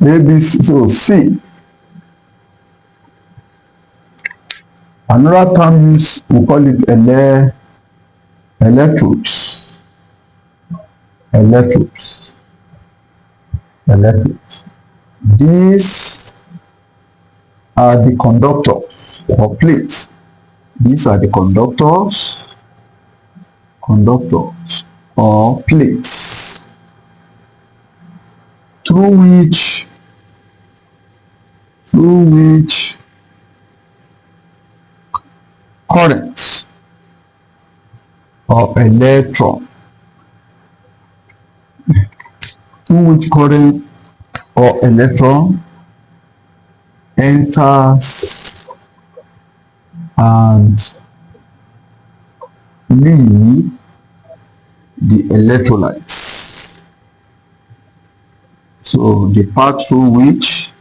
So C. Another term used, we call it electrodes. Electrodes. Electrodes. These are the conductors or plates. These are the conductors or plates through which currents or electron enters and leave the electrolytes. So the path through which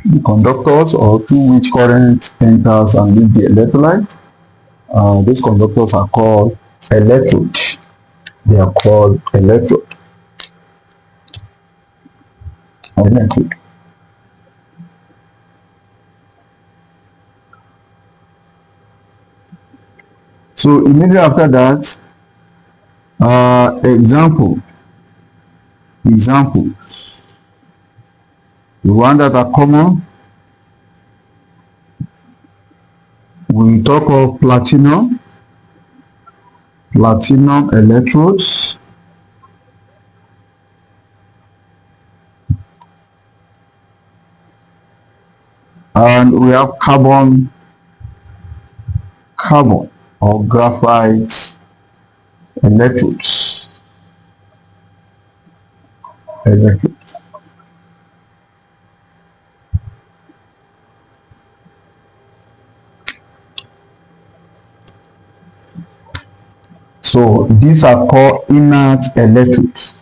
the conductors or through which current enters and leave the electrolyte, these conductors are called electrode. They are called electrode. So immediately after that, example, the one that are common, we talk of platinum electrodes, and we have carbon or graphite electrodes. So these are called inert electrodes.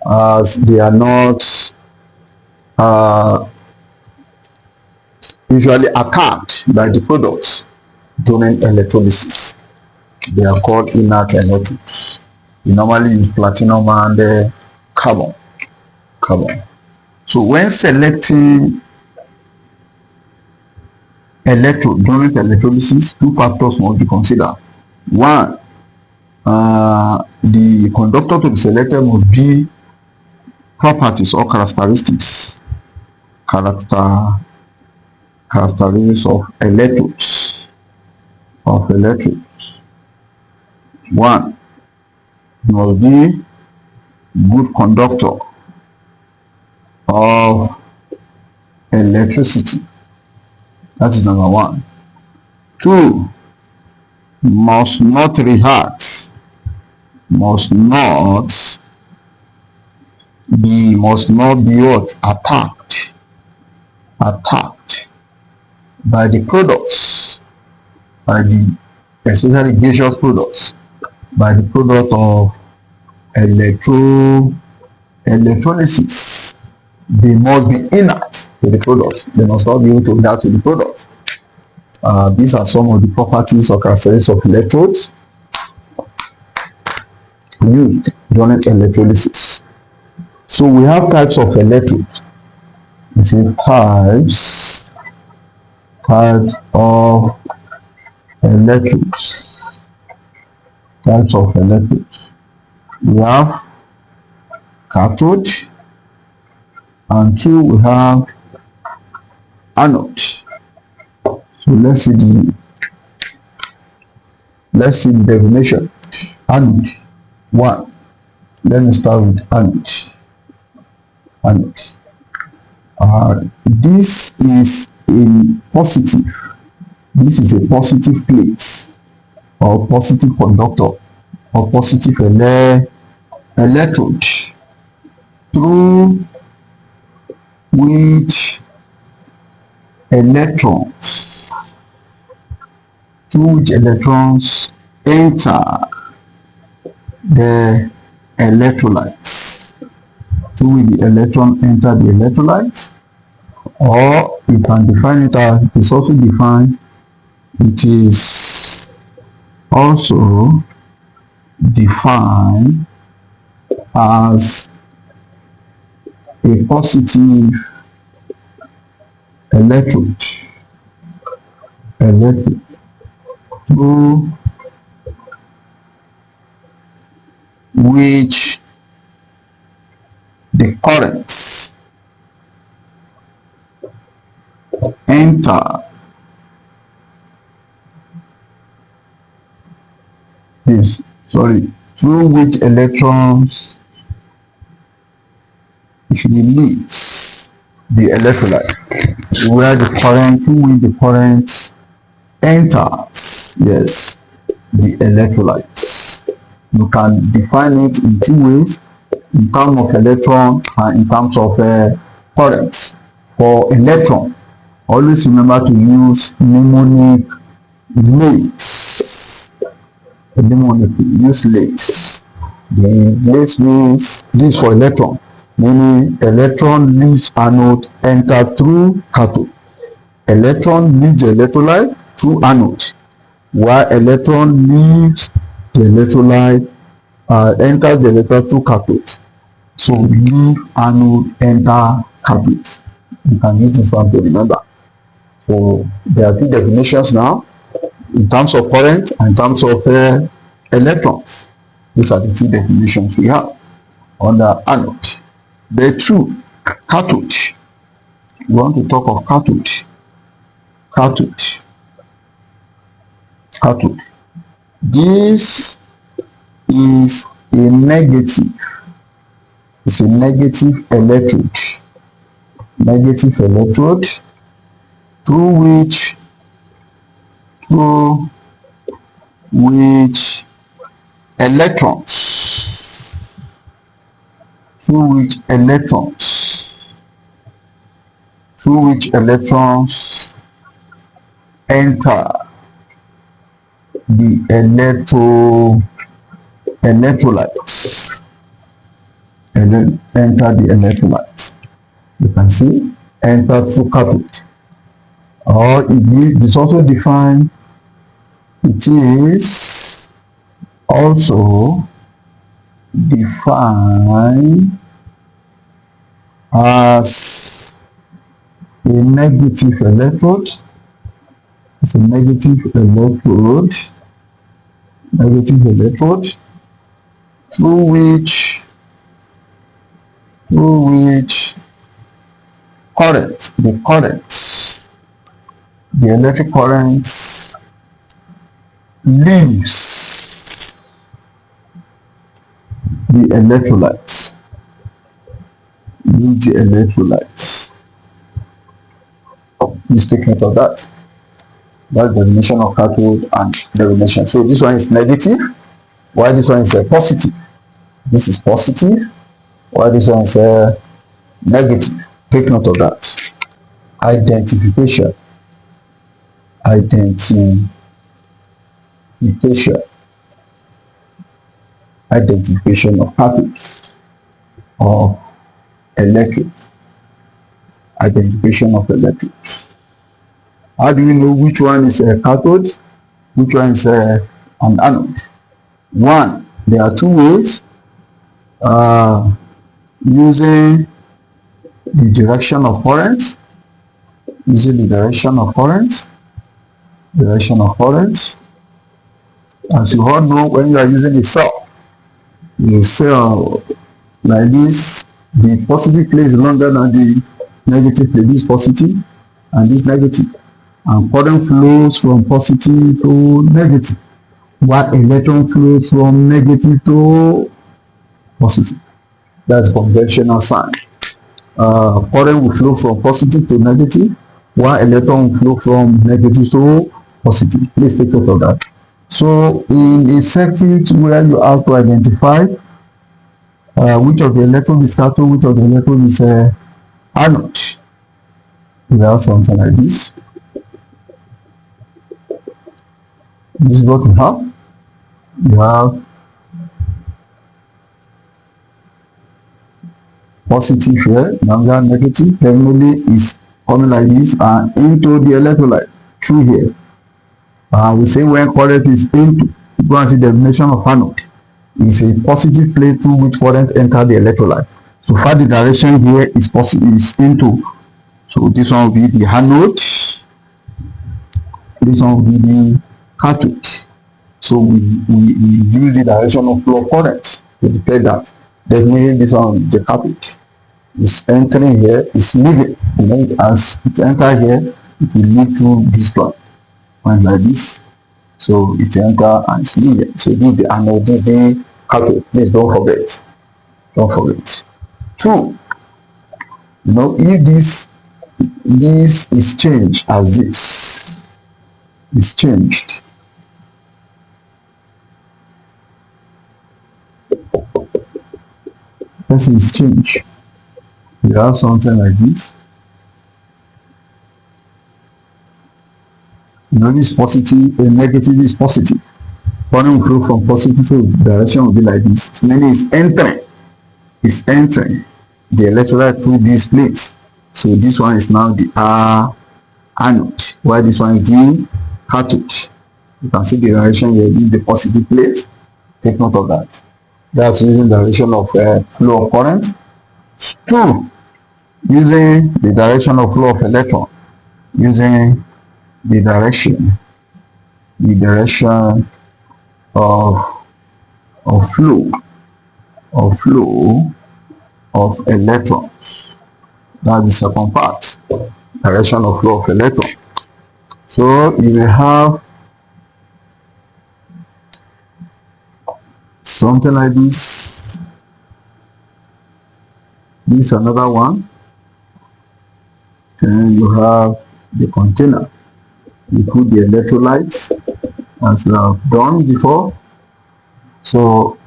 As they are not usually attacked by the products during electrolysis. They are called inert electrodes. We normally use platinum and carbon. So when selecting electrode during electrolysis, two factors must be considered. One, the conductor to be selected must be properties or characteristics of electrodes. One, must be good conductor of electricity. That is number one. Two, must not react, must not be what? Attacked by the products, especially gaseous products, by the product of electrolysis. They must be inert to the products. They must not be able to react to the products. These are some of the properties or characteristics of electrodes used during electrolysis. So we have types of electrodes. We say types of electrodes. We have cathode, and two, we have anode. So let's see the definition. Anode. One. Let me start with anode. This is a positive plate or positive conductor or positive electrode through which electrons enter the electrolytes. Through which the electron enter the electrolytes, or you can define it as, it is also defined, it is also defined as a positive electrode through which the currents enter through which electrons release the electrolyte, where the current through which the current enters, yes, the electrolytes. You can define it in two ways, in terms of electron and in terms of current. For electron, always remember to use mnemonic lace. Use lace. The lace means this for electron, meaning electron leaves anode, enter through cathode. Electron leaves the electrolyte through anode, while electron leaves the electrolyte enters the electrolyte through cathode. So leave anode, enter cathode. You can use this one to remember. So there are two definitions now, in terms of current and in terms of electrons. These are the two definitions we have under anode. The two, cathode. We want to talk of cathode. Cathode. This is a negative. It's a negative electrode. Through which electrons enter the electrolytes. You can see enter through cathode. Or it is also defined, it is also defined as a negative electrode. It's a negative electrode through which the electric current leaves the electrolytes. Please take note of that. That's the definition of cathode and derivation. So this one is negative, while this one is positive. This is positive, while this one is negative. Take note of that. Identification of cathodes of electrodes. Identification of electrodes. How do we know which one is a cathode, which one is an anode? One, there are two ways, using the direction of current. As you all know, when you are using a cell like this, the positive place is longer than the negative place. This positive and this negative, and current flows from positive to negative, while electron flows from negative to positive. That's conventional sign. Current will flow from positive to negative, while electron will flow from negative to positive. Please take note of that. So in a circuit where you have to identify which of the electrons is cathode, which of the electrons is anode, we have something like this. This is what we have. You have positive here, younger negative, terminally is coming like this and into the electrolyte through here. We say when current is into, go and see the definition of anode. is a positive plate through which current enter the electrolyte. So far the direction here is positive, is into. So this one will be the anode, this one will be the cathode. So we use the direction of flow of current to detect that. Definitely this one, the cathode, is entering here, is leaving. You know, as it enter here, it will lead through this point like this. So it enter and it's leaving. So this is the anode, this is the cathode. Please don't forget. Don't forget. Two, you know, if this is changed as this is changed, this is changed. You have something like this. You know, this is positive, and negative is positive. Current will flow from positive to direction will be like this. Meaning it's entering the electrolyte through this plate. So this one is now the anode, while this one is the cathode. You can see the direction here. This is the positive plate. Take note of that. That's using the direction of flow of current. Two, using the direction of flow of electron, using the direction of flow of electron. That's the second part, direction of flow of electron. So you will have something like this. This is another one. Then you have the container. You put the electrolytes as we have done before. So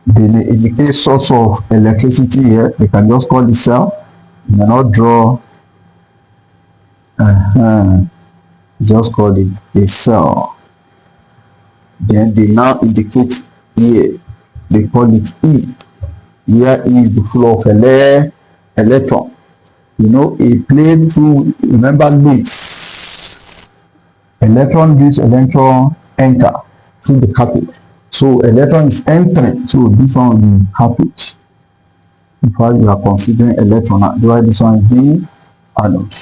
they may indicate source of electricity here. They can just call it cell. You may not draw. Just call it a cell. Then they now indicate here. They call it E. Here is the flow of electron. You know, a plate through, remember leads. Electron gives electron enter through the cathode. So electron is entering through this one will be cathode. In fact, you are considering electron, otherwise this one is the anode.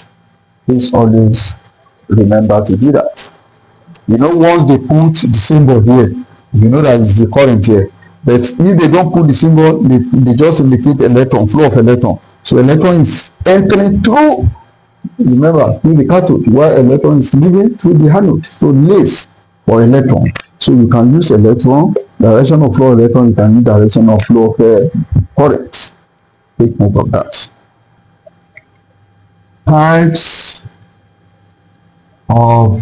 Please always remember to do that. You know, once they put the symbol here, you know that it's the current here. But if they don't put the symbol, they just indicate electron, flow of electron. So electron is entering through, remember, through the cathode, while electron is leaving through the anode. So less for electron. So you can use electron, direction of flow of electron, you can use direction of flow of current. Take note of that. Types of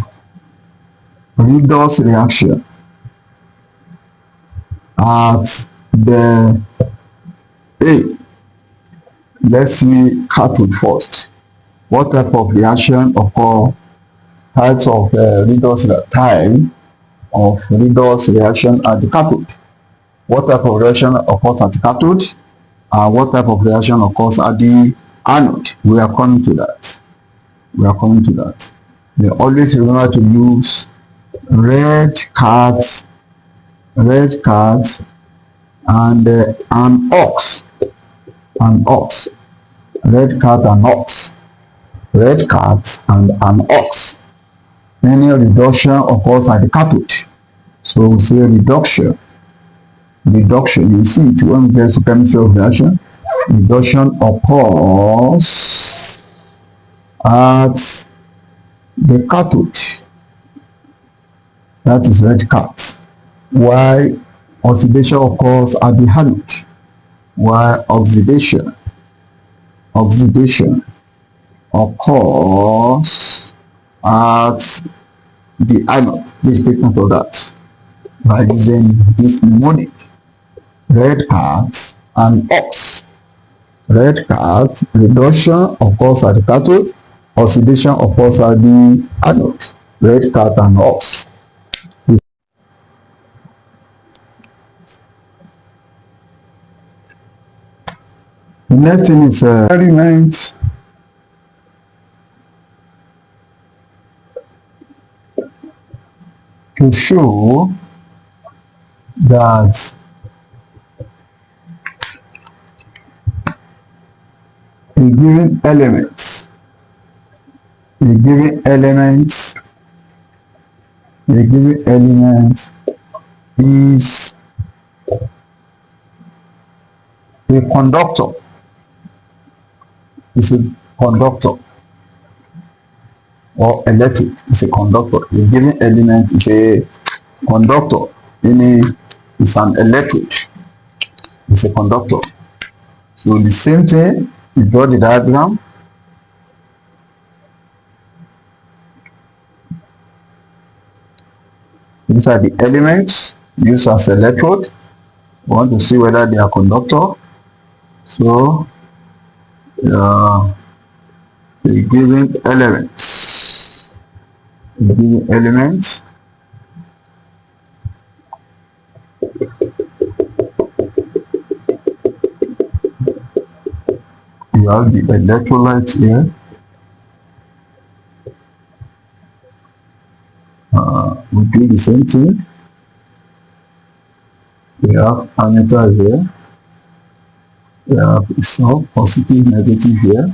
redox reaction at the let's see cathode first. What type of reaction occur? Types of type of redox reaction at the cathode. What type of reaction occurs at the cathode? And what type of reaction occurs at the anode? We are coming to that. We always remember to use red cards and ox. Red card and ox. Red cards and an ox. Any reduction occurs at the cathode. So we say reduction. You see it when we get to chemistry of reaction. Reduction occurs at the cathode. That is red cards. While oxidation occurs at the anode. While oxidation occurs at the anode. Please take note of that by using this mnemonic. Red cards and ox. Red card, reduction occurs at the cathode, oxidation occurs at the anode. Red card and ox. The next thing is experiment to show that a given element, a given element, a given element is a conductor, is a conductor, or electric is a conductor. A given element is a conductor, meaning it's an electrode, it's a conductor. So the same thing, you draw the diagram. These are the elements used as electrode. We want to see whether they are conductor. So the given elements, the given element you have the electrolyte here. We do the same thing. We have anode here. We have some positive, negative here.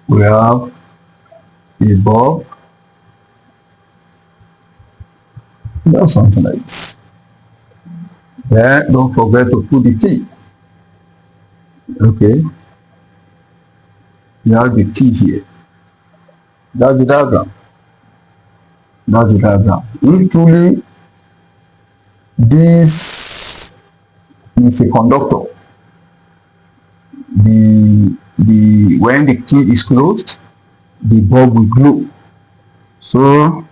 We have a bulb. That's something like this. Then don't forget to put the T. Okay. You have the T here. That's the diagram. That's the diagram. If truly this is a conductor, when the key is closed, the bulb will glow. So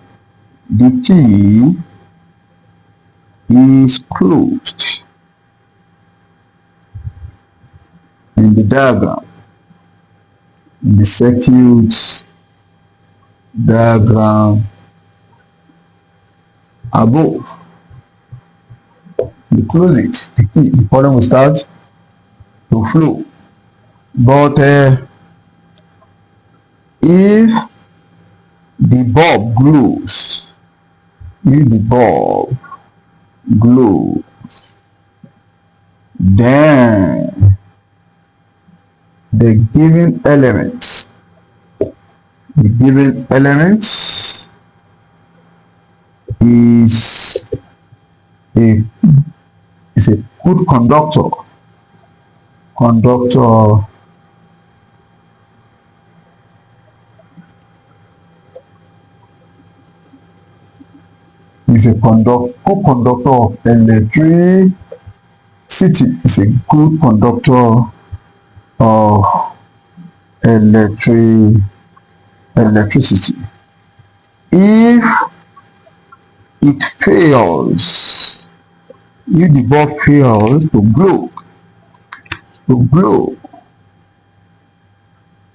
the key is closed in the diagram, in the circuit diagram above. You close it, the current will start to flow. But if the bulb glows, if the bulb glows, then the given element is a good conductor. Is a good conductor of electricity. Is a good conductor of electricity. If it fails, if the bulb fails to glow,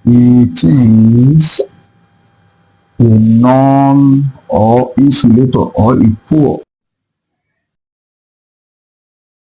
it is a non or insulator or a poor